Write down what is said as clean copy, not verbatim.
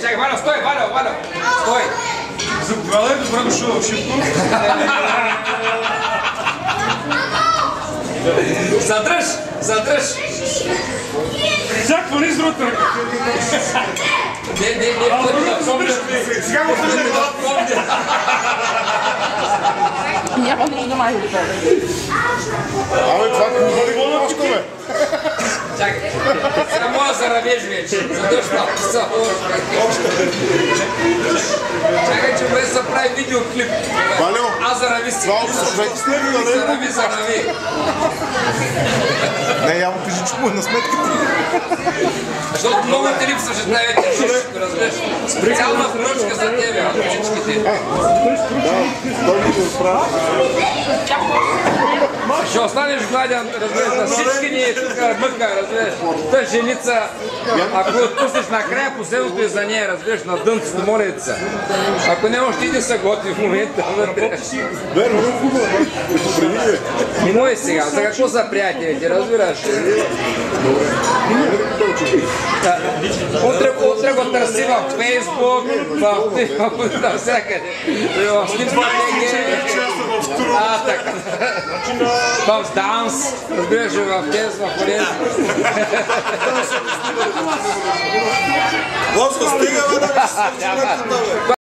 Чакай, Валя, стой, Валя, стой! Заповядай, добре дошъл в Шипко. Задръж! Всяка не изрутна. Не, помня. Сега го слушай Помня. Няма нужда май от това. Абе, това какво ли го още, бе? Чакай, сега мога да заравеш вече. Задъж малко са Чакай, че без да прави видеоклип. Валео, Аз зарави си. това обсъждайте с него, нали? Зарави. Не, я му кажи, че му е на сметката. Защото много ти липсваше най-вече всичко, разбираш. Специална поръчка за тебе, всичките. Ще останеш гладен, разбираш, на всички ни е тук мъка, разбираш. Та женица, ако отпуснеш накрая, последното е за нея, разбираш, на дънцето, моля се. Ако не още иди са готви в момента. Верно, хубаво. Миной сега, за какво са приятелите, разбираш? Утре го търси в Фейсбук, в всякъде. В в данс, разбираш, в тез, в полез. Лосо, стига, бе, да ми се случи.